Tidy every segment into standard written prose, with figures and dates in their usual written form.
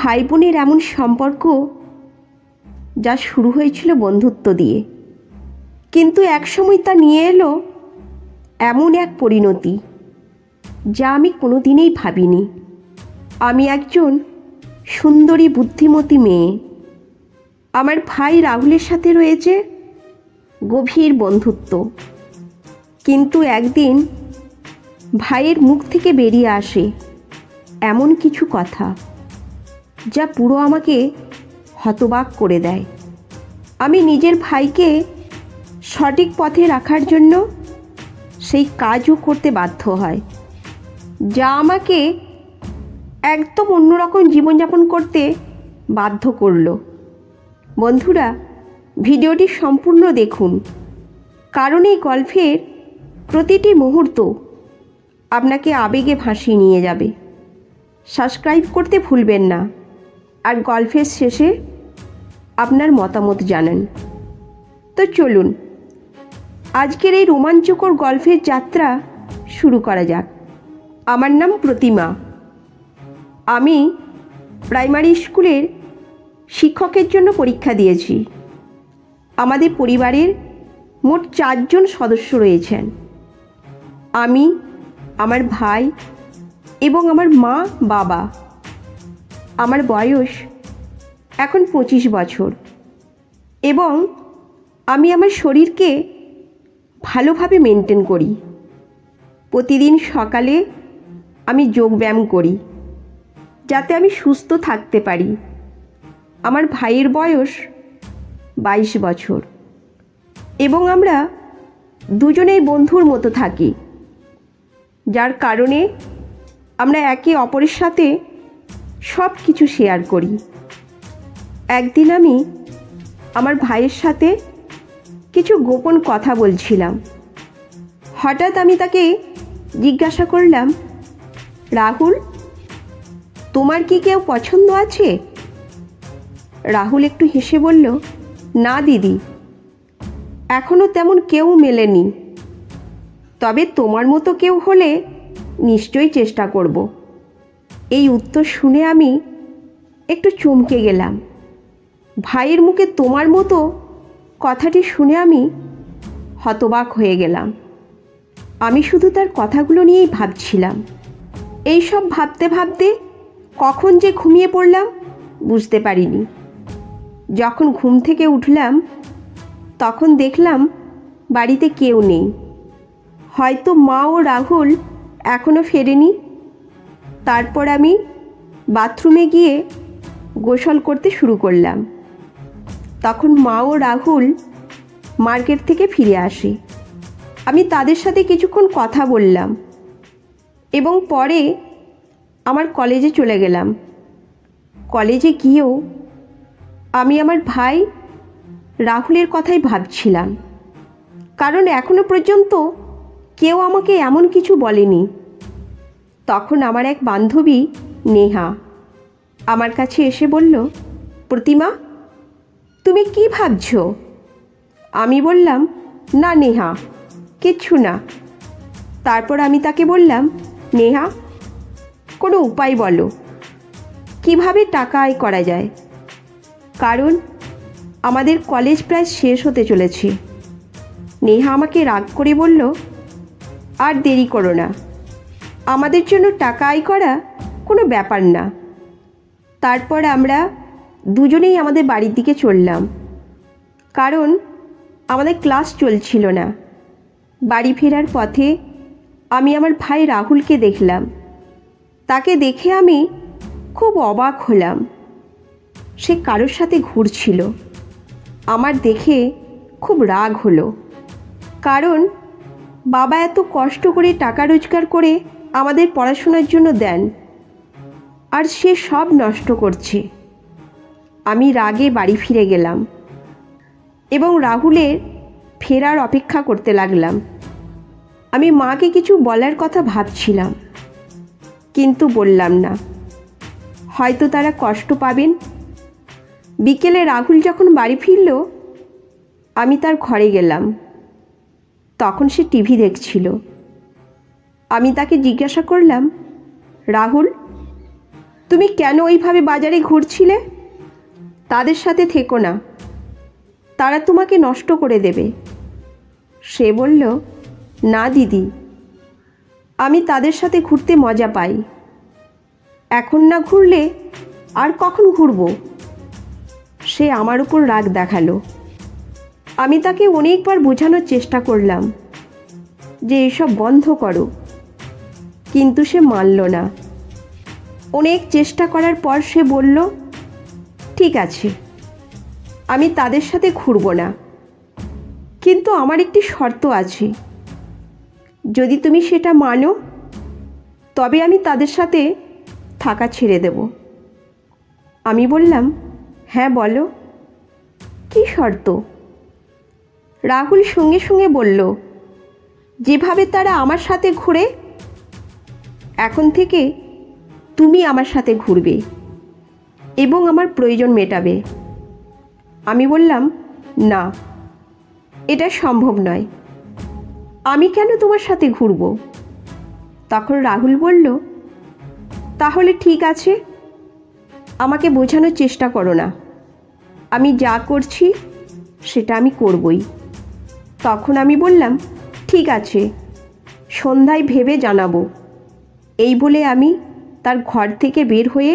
ভাই বোনের এমন সম্পর্ক যা শুরু হয়েছিল বন্ধুত্ব দিয়ে, কিন্তু একসময় তা নিয়ে এলো এমন এক পরিণতি যা আমি কোনোদিনই ভাবিনি। আমি একজন সুন্দরী বুদ্ধিমতী মেয়ে, আমার ভাই রাহুলের সাথে রয়েছে গভীর বন্ধুত্ব, কিন্তু একদিন ভাইয়ের মুখ থেকে বেরিয়ে আসে এমন কিছু কথা যা পুরো আমাকে হতবাক করে দেয়। আমি নিজের ভাইকে সঠিক পথে রাখার জন্য সেই কাজও করতে বাধ্য হয়, যা আমাকে একদম অন্যরকম জীবনযাপন করতে বাধ্য করলো। বন্ধুরা, ভিডিওটি সম্পূর্ণ দেখুন, কারণ এই গল্পের প্রতিটি মুহূর্ত আপনাকে আবেগে ভাসিয়ে নিয়ে যাবে। সাবস্ক্রাইব করতে ভুলবেন না, আর গল্পের শেষে আপনার মতামত জানান। তো চলুন আজকের এই রোমাঞ্চকর গল্পের যাত্রা শুরু করা যাক। আমার নাম প্রতিমা। আমি প্রাইমারি স্কুলের শিক্ষকের জন্য পরীক্ষা দিয়েছি। আমাদের পরিবারের মোট 4 জন সদস্য রয়েছেন। আমি, আমার ভাই এবং আমার মা বাবা। আমার বয়স এখন 25 বছর এবং আমি আমার শরীরকে ভালোভাবে মেনটেন করি। প্রতিদিন সকালে আমি যোগব্যায়াম করি যাতে আমি সুস্থ থাকতে পারি। আমার ভাইয়ের বয়স 22 বছর এবং আমরা দুজনেই বন্ধুর মতো থাকি, যার কারণে আমরা একে অপরের সাথে সব কিছু শেয়ার করি। একদিন আমি আমার ভাইয়ের সাথে কিছু গোপন কথা বলছিলাম। হঠাৎ আমি তাকে জিজ্ঞাসা করলাম, রাহুল, তোমার কি কেউ পছন্দ আছে? রাহুল একটু হেসে বলল, না দিদি, এখনও তেমন কেউ মেলেনি, তবে তোমার মতো কেউ হলে নিশ্চয়ই চেষ্টা করব। এই উত্তর শুনে আমি একটু চমকে গেলাম। ভাইয়ের মুখে তোমার মতো কথাটি শুনে আমি হতবাক হয়ে গেলাম। আমি শুধু তার কথাগুলো নিয়েই ভাবছিলাম। এই সব ভাবতে ভাবতে কখন যে ঘুমিয়ে পড়লাম বুঝতে পারিনি। যখন ঘুম থেকে উঠলাম তখন দেখলাম বাড়িতে কেউ নেই। হয়তো মা ও রাহুল এখনও ফেরেনি। তারপর আমি বাথরুমে গিয়ে গোসল করতে শুরু করলাম। তখন মা ও রাহুল মার্কেট থেকে ফিরে আসে। আমি তাদের সাথে কিছুক্ষণ কথা বললাম এবং পরে আমার কলেজে চলে গেলাম। কলেজে গিয়েও আমি আমার ভাই রাহুলের কথাই ভাবছিলাম, কারণ এখনো পর্যন্ত কেউ আমাকে এমন কিছু বলেনি। তখন আমার এক বান্ধবী নেহা আমার কাছে এসে বলল, প্রতিমা, তুমি কি ভাবছো? আমি বললাম, না নেহা, কিচ্ছু না। তারপর আমি তাকে বললাম, নেহা, কোনো উপায় বলো কিভাবে টাকা আয় করা যায়, কারণ আমাদের কলেজ প্রায় শেষ হতে চলেছে। নেহা আমাকে রাগ করে বলল, আর দেরি করো না, আমাদের জন্য টাকা আয় করা কোনো ব্যাপার না। তারপর আমরা দুজনেই আমাদের বাড়ির দিকে চললাম, কারণ আমাদের ক্লাস চলছিল না। বাড়ি ফেরার পথে আমি আমার ভাই রাহুলকে দেখলাম। তাকে দেখে আমি খুব অবাক হলাম। সে কারোর সাথে ঘুরছিল। আমার দেখে খুব রাগ হলো, কারণ বাবা এত কষ্ট করে টাকা রোজগার করে আমাদের পড়াশোনার জন্য দেন, আর সে সব নষ্ট করছে। আমি রাগে বাড়ি ফিরে গেলাম এবং রাহুলের ফেরার অপেক্ষা করতে লাগলাম। আমি মাকে কিছু বলার কথা ভাবছিলাম, কিন্তু বললাম না, হয়তো তারা কষ্ট পাবেন। বিকেলে রাহুল যখন বাড়ি ফিরল, আমি তার ঘরে গেলাম। তখন সে টিভি দেখছিল। আমি তাকে জিজ্ঞাসা করলাম, রাহুল, তুমি কেন ওইভাবে বাজারে ঘুরছিলে? তাদের সাথে থেকো না, তারা তোমাকে নষ্ট করে দেবে। সে বলল, না দিদি, আমি তাদের সাথে ঘুরতে মজা পাই। এখন না ঘুরলে আর কখন ঘুরব? সে আমার উপর রাগ দেখালো। আমি তাকে অনেকবার বোঝানোর চেষ্টা করলাম যে এসব বন্ধ করো, কিন্তু সে মানল না। অনেক চেষ্টা করার পর সে বলল, ঠিক আছে, আমি তাদের সাথে ঘুরব না, কিন্তু আমার একটি শর্ত আছে। যদি তুমি সেটা মানো তবে আমি তাদের সাথে থাকা ছেড়ে দেব। আমি বললাম, হ্যাঁ বলো, কী শর্ত? রাহুল সঙ্গে সঙ্গে বলল, যেভাবে তারা আমার সাথে ঘুরে, এখন থেকে তুমি আমার সাথে ঘুরবে এবং আমার প্রয়োজন মেটাবে। আমি বললাম, না, এটা সম্ভব নয়। আমি কেন তোমার সাথে ঘুরব? তখন রাহুল বলল, তাহলে ঠিক আছে, আমাকে বোঝানোর চেষ্টা করো না। আমি যা করছি সেটা আমি করবই। তখন আমি বললাম, ঠিক আছে, সন্ধ্যায় ভেবে জানাবো। এই বলে আমি তার ঘর থেকে বের হয়ে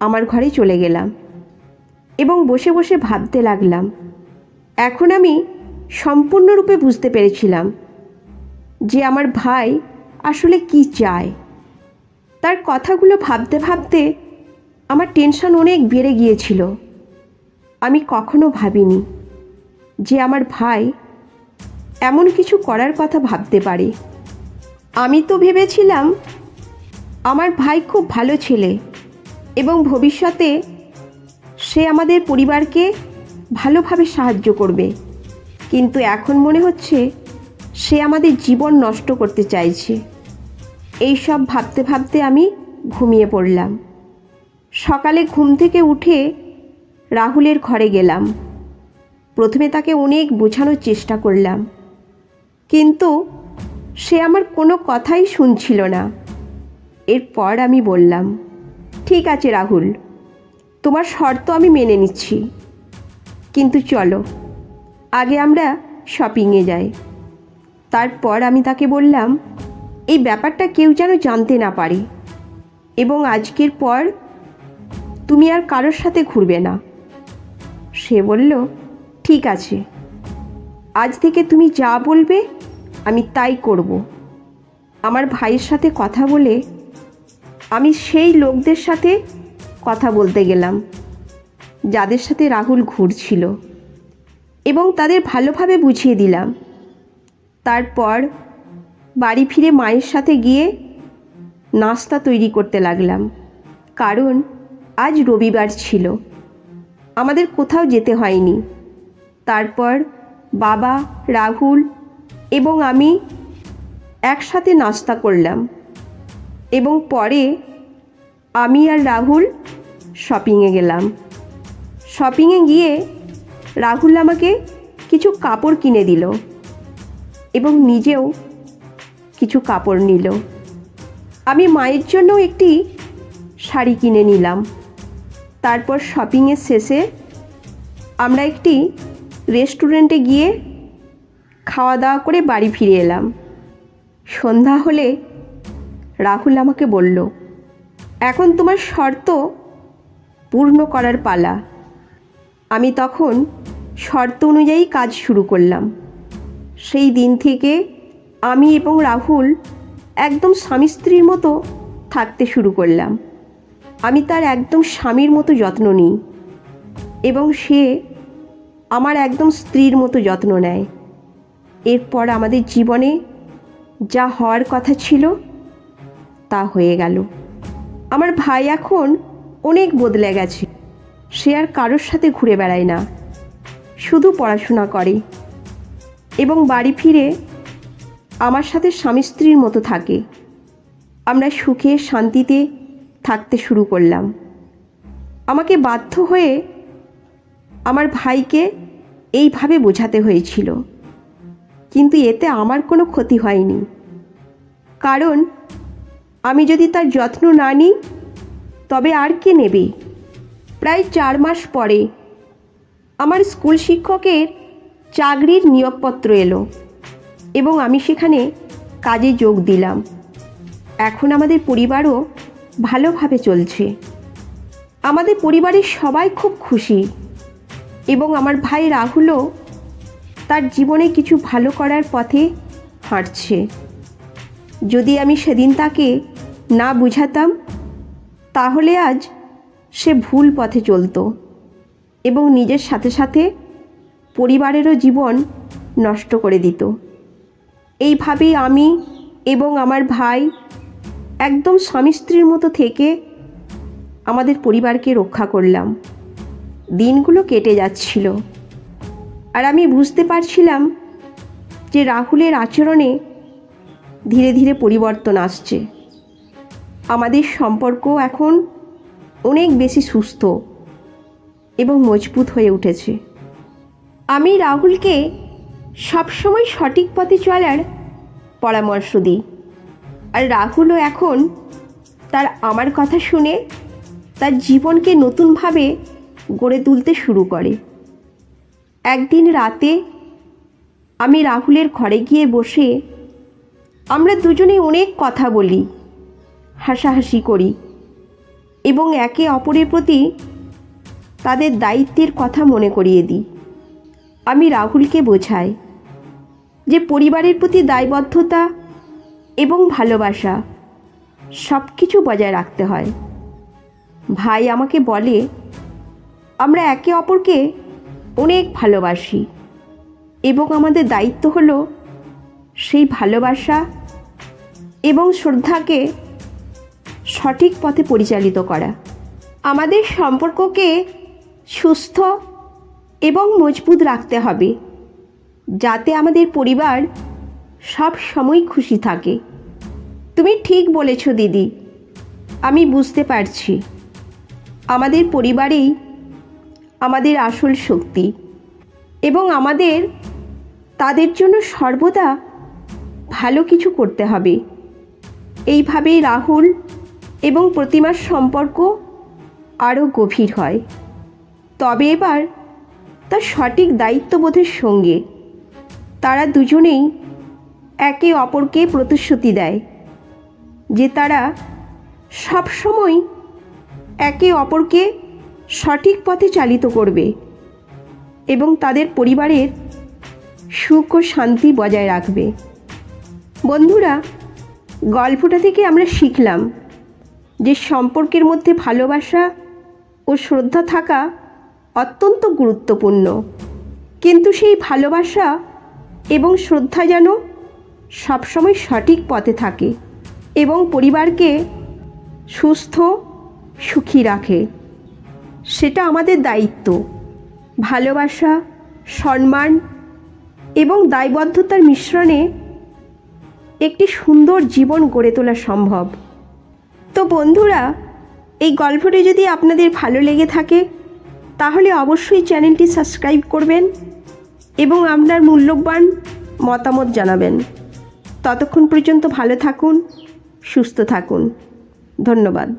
আমার ঘরে চলে গেলাম এবং বসে বসে ভাবতে লাগলাম। এখন আমি সম্পূর্ণরূপে বুঝতে পেরেছিলাম যে আমার ভাই আসলে কি চায়। তার কথাগুলো ভাবতে ভাবতে আমার টেনশন অনেক বেড়ে গিয়েছিল। আমি কখনো ভাবিনি যে আমার ভাই এমন কিছু করার কথা ভাবতে পারে। আমি তো ভেবেছিলাম আমার ভাই খুব ভালো ছেলে এবং ভবিষ্যতে সে আমাদের পরিবারকে ভালোভাবে সাহায্য করবে, কিন্তু এখন মনে হচ্ছে সে আমাদের জীবন নষ্ট করতে চাইছে। এই সব ভাবতে ভাবতে আমি ঘুমিয়ে পড়লাম। সকালে ঘুম থেকে উঠে রাহুলের ঘরে গেলাম। প্রথমে তাকে অনেক বোঝানোর চেষ্টা করলাম, কিন্তু সে আমার কোনো কথাই শুনছিল না। এরপর আমি বললাম, ঠিক আছে রাহুল, তোমার শর্ত আমি মেনে নিচ্ছি, কিন্তু চলো আগে আমরা শপিংয়ে যাই। তারপর আমি তাকে বললাম, এই ব্যাপারটা কেউ যেন জানতে না পারে এবং আজকের পর তুমি আর কারোর সাথে ঘুরবে না। সে বলল, ঠিক আছে, আজ থেকে তুমি যা বলবে আমি তাই করব। আমার ভাইয়ের সাথে কথা বলে আমি সেই লোকদের সাথে কথা বলতে গেলাম যাদের সাথে রাহুল ঘুরছিল এবং তাদের ভালোভাবে বুঝিয়ে দিলাম। তারপর বাড়ি ফিরে মায়ের সাথে গিয়ে নাস্তা তৈরি করতে লাগলাম, কারণ আজ রবিবার ছিল, আমাদের কোথাও যেতে হয়নি। তারপর বাবা, রাহুল এবং আমি একসাথে নাস্তা করলাম এবং পরে আমি আর রাহুল শপিংয়ে গেলাম। শপিংয়ে গিয়ে রাহুল আমাকে কিছু কাপড় কিনে দিল এবং নিজেও কিছু কাপড় নিল। আমি মায়ের জন্য একটি শাড়ি কিনে নিলাম। তারপর শপিংয়ের শেষে আমরা একটি রেস্টুরেন্টে গিয়ে খাওয়া দাওয়া করে বাড়ি ফিরে এলাম। সন্ধ্যা হলে রাহুল আমাকে বলল, এখন তোমার শর্ত পূর্ণ করার পালা। আমি তখন শর্ত অনুযায়ী কাজ শুরু করলাম। সেই দিন থেকে আমি এবং রাহুল একদম স্বামী স্ত্রীর মতো থাকতে শুরু করলাম। আমি তার একদম স্বামীর মতো যত্ন নিই এবং সে আমার একদম স্ত্রীর মতো যত্ন নেয়। এরপর আমাদের জীবনে যা হওয়ার কথা ছিল তা হয়ে গেল। আমার ভাই এখন অনেক বদলে গেছে। সে আর কারোর সাথে ঘুরে বেড়ায় না, শুধু পড়াশোনা করে এবং বাড়ি ফিরে আমার সাথে স্বামী স্ত্রীর মতো থাকে। আমরা সুখে শান্তিতে থাকতে শুরু করলাম। আমাকে বাধ্য হয়ে আমার ভাইকে এইভাবে বোঝাতে হয়েছিল, কিন্তু এতে আমার কোনো ক্ষতি হয়নি, কারণ আমি যদি তার যত্ন না নিই তবে আর কে নেবে? প্রায় 4 মাস পরে আমার স্কুল শিক্ষকের চাকরির নিয়োগপত্র এলো এবং আমি সেখানে কাজে যোগ দিলাম। এখন আমাদের পরিবারও ভালোভাবে চলছে। আমাদের পরিবারের সবাই খুব খুশি এবং আমার ভাই রাহুলও তার জীবনে কিছু ভালো করার পথে হাঁটছে। যদি আমি সেদিন তাকে না বুঝাতাম তাহলে আজ সে ভুল পথে চলতো এবং নিজের সাথে সাথে পরিবারেরও জীবন নষ্ট করে দিত। এইভাবেই আমি এবং আমার ভাই একদম স্বামী স্ত্রীর মতো থেকে আমাদের পরিবারকে রক্ষা করলাম। দিনগুলো কেটে যাচ্ছিল আর আমি বুঝতে পারছিলাম যে রাহুলের আচরণে ধীরে ধীরে পরিবর্তন আসছে। আমাদের সম্পর্ক এখন অনেক বেশি সুস্থ এবং মজবুত হয়ে উঠেছে। আমি রাহুলকে সবসময় সঠিক পথে চলার পরামর্শ দিই আর রাহুলও এখন আমার কথা শুনে তার জীবনকে নতুনভাবে গড়ে তুলতে শুরু করে। একদিন রাতে আমি রাহুলের ঘরে গিয়ে বসে আমরা দুজনেই অনেক কথা বলি, হাসাহাসি করি এবং একে অপরের প্রতি তাদের দায়িত্বের কথা মনে করিয়ে দিই। আমি রাহুলকে বোঝাই যে পরিবারের প্রতি দায়বদ্ধতা এবং ভালোবাসা সব কিছু বজায় রাখতে হয়। ভাই আমাকে বলে আমরা একে অপরকে অনেক ভালোবাসি এবং আমাদের দায়িত্ব হলো সেই ভালোবাসা এবং শ্রদ্ধাকে সঠিক পথে পরিচালিত করা। আমাদের সম্পর্ককে সুস্থ এবং মজবুত রাখতে হবে যাতে আমাদের পরিবার সব সময় খুশি থাকে। তুমি ঠিক বলেছ দিদি, আমি বুঝতে পারছি আমাদের পরিবারেই আমাদের আসল শক্তি এবং আমাদের তাদের জন্য সর্বদা ভালো কিছু করতে হবে। এইভাবেই রাহুল এবং প্রতিমার সম্পর্ক আরও গভীর হয়। তবে এবার তার সঠিক দায়িত্ববোধের সঙ্গে তারা দুজনেই একে অপরকে প্রতিশ্রুতি দেয় যে তারা সবসময় একে অপরকে সঠিক পথে চালিত করবে এবং তাদের পরিবারের সুখ ও শান্তি বজায় রাখবে। বন্ধুরা, গল্পটা থেকে আমরা শিখলাম যে সম্পর্কের মধ্যে ভালোবাসা ও শ্রদ্ধা থাকা অত্যন্ত গুরুত্বপূর্ণ, কিন্তু সেই ভালোবাসা এবং শ্রদ্ধা যেন সবসময় সঠিক পথে থাকে এবং পরিবারকে সুস্থ সুখী রাখে। সেটা আমাদের দায়িত্ব। ভালোবাসা, সম্মান এবং দায়বদ্ধতার মিশ্রণে একটি সুন্দর জীবন গড়ে তোলা সম্ভব। তো বন্ধুরা, এই গল্পটি যদি আপনাদের ভালো লেগে থাকে তাহলে অবশ্যই চ্যানেলটি সাবস্ক্রাইব করবেন এবং আপনার মূল্যবান মতামত জানাবেন। ততক্ষণ পর্যন্ত ভালো থাকুন, সুস্থ থাকুন। ধন্যবাদ।